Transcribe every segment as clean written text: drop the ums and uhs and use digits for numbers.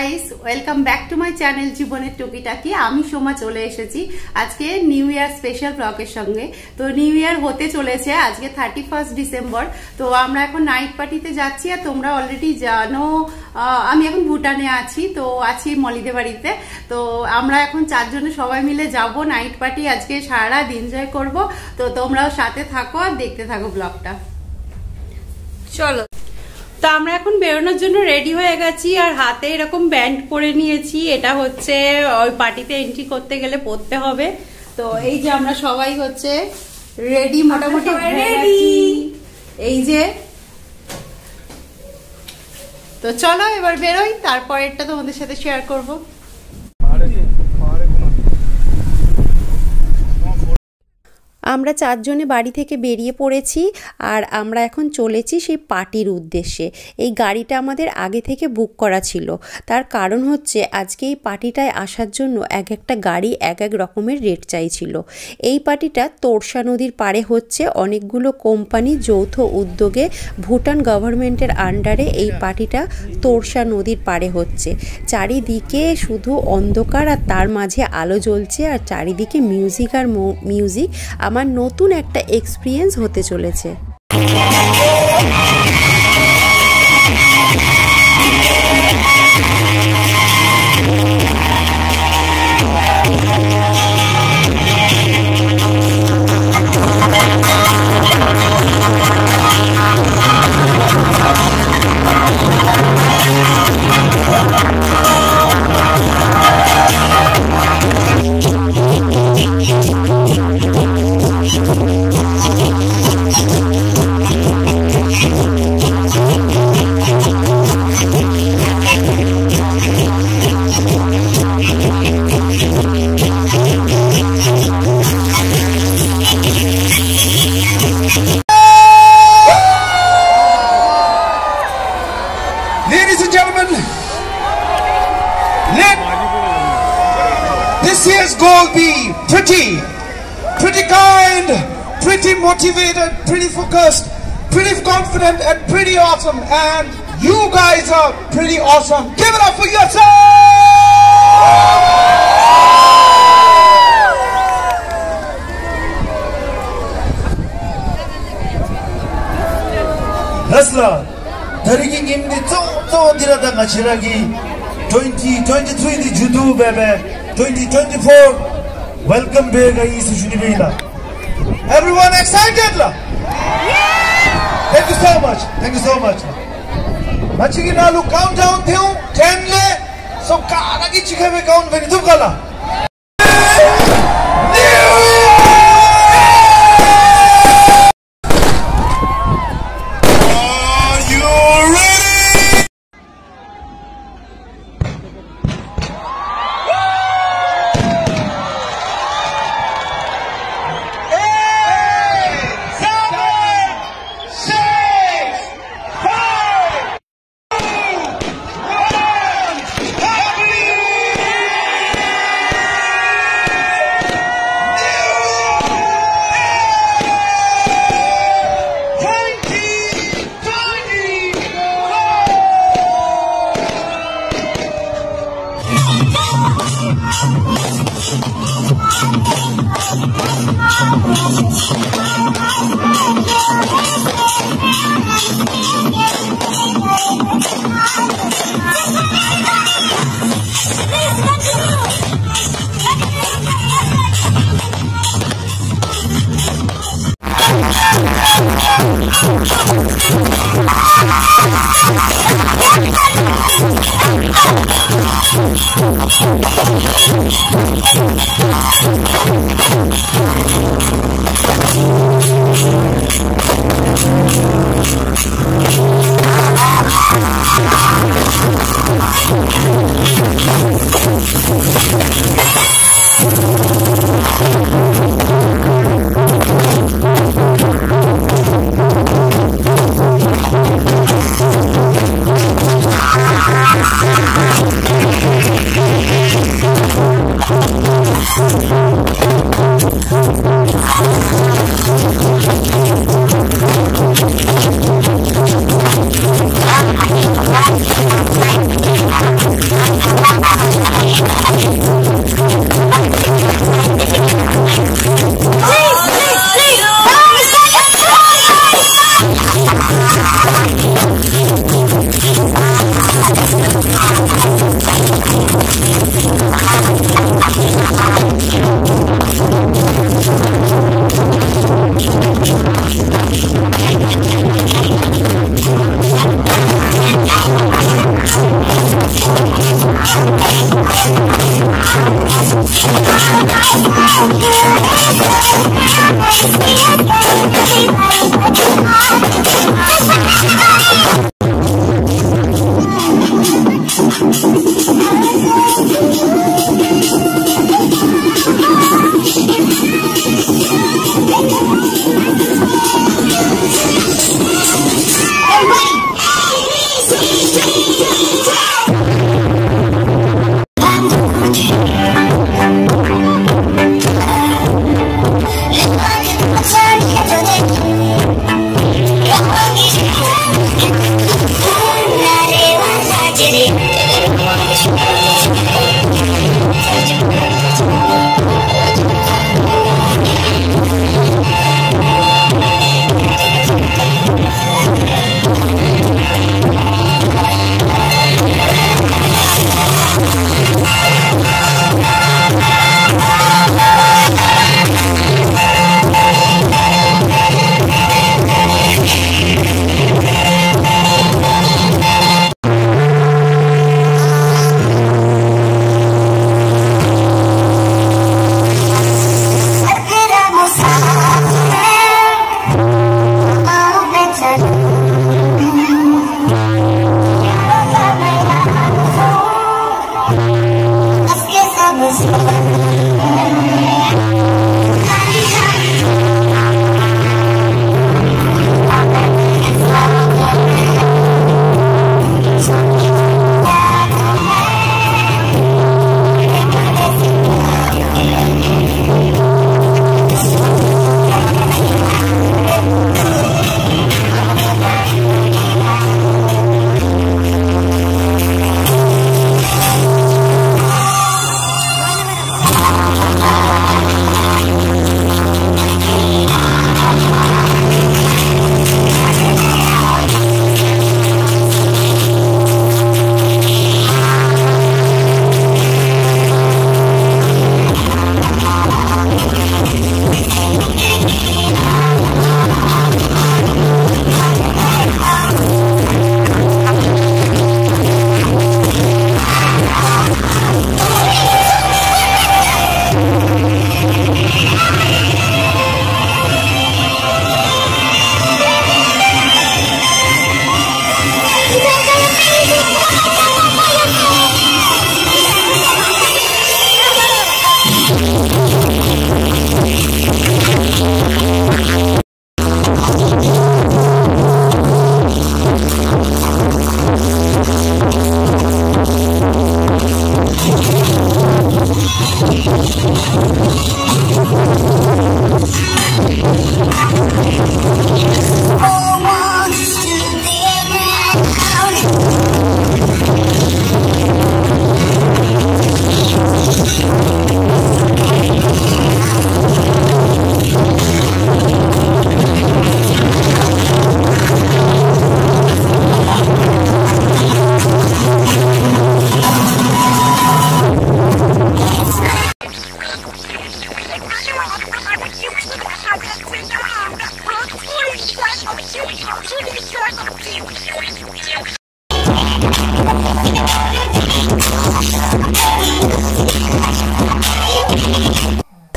Guys, welcome back to my channel জীবনের টুকিটাকি। আমি সোমা চলে এসেছি আজকে নিউ ইয়ার স্পেশাল ব্লগের সঙ্গে। তো নিউ ইয়ার হতে চলেছে আজকে 31 ডিসেম্বর। তো আমরা এখন নাইট পার্টিতে যাচ্ছি, আর তোমরা অলরেডি জানো আমি এখন ভুটানে আছি, তো আছি মলিদে বাড়িতে। তো আমরা এখন 4 জনে সবাই মিলে যাব নাইট পার্টি, আজকে সারা রাত এনজয় করব। তো তোমরাও সাথে থাকো আর দেখতে থাকো ব্লগটা। চলো, তো আমরা এখন বেরোনোর জন্য রেডি হয়ে গেছি, আর হাতে এরকম ব্যান্ড পরে নিয়েছি। এটা হচ্ছে ওই পার্টিতে এন্ট্রি করতে গেলে পরতে হবে। তো এই যে আমরা সবাই হচ্ছে রেডি, মোটামুটি রেডি। এই যে, তো চলো এবার বেরোই, তারপরেরটা তোমাদের সাথে শেয়ার করবো। আমরা 4 জনে বাড়ি থেকে বেরিয়ে পড়েছি, আর আমরা এখন চলেছি সেই পার্টির উদ্দেশ্যে। এই গাড়িটা আমাদের আগে থেকে বুক করা ছিল, তার কারণ হচ্ছে আজকে এই পার্টিটায় আসার জন্য এক একটা গাড়ি এক এক রকমের রেট চাইছিল। এই পার্টিটা তোরসা নদীর পাড়ে হচ্ছে, অনেকগুলো কোম্পানি যৌথ উদ্যোগে ভুটান গভর্নমেন্টের আন্ডারে এই পার্টিটা তোরসা নদীর পাড়ে হচ্ছে। চারিদিকে শুধু অন্ধকার, আর তার মাঝে আলো জ্বলছে, আর চারিদিকে মিউজিক আর মিউজিক। আমার নতুন একটা এক্সপিরিয়েন্স হতে চলেছে। Ladies and gentlemen, let this year's goal be pretty kind, pretty motivated, pretty focused, pretty confident, and pretty awesome. And you guys are pretty awesome. Give it up for yourself! Hustler. Dariging imni to dirada ngachiragi 2023 di judu bebe 2024 welcome bega isi shunibila. Everyone excited la? Thank you so much. Machigi nalu countdown theo 10 le so karagi chikebe count veni dukala.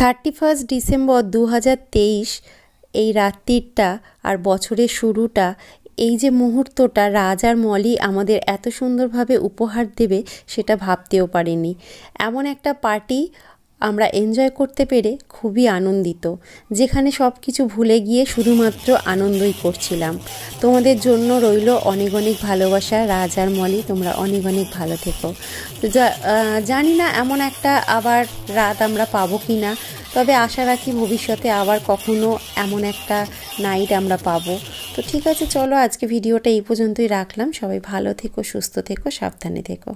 31 December 2023 এই রাত্রিটা আর বছরের শুরুটা, এই যে মুহূর্তটা রাজ আর মলি আমাদের এত সুন্দরভাবে উপহার দেবে সেটা ভাবতেও পারিনি। এমন একটা পার্টি আমরা এনজয় করতে পেরে খুবই আনন্দিত, যেখানে সব কিছু ভুলে গিয়ে শুধুমাত্র আনন্দই করছিলাম। তোমাদের জন্য রইল অনেক অনেক ভালোবাসা। রাজ আর মলি, তোমরা অনেক অনেক ভালো থেকো। জানি না এমন একটা আবার রাত আমরা পাবো কি না, তবে আশা রাখি ভবিষ্যতে আবার কখনো এমন একটা নাইট আমরা পাবো। তো ঠিক আছে, চলো আজকে ভিডিওটা এই পর্যন্তই রাখলাম। সবাই ভালো থেকো, সুস্থ থেকো, সাবধানে থেকো।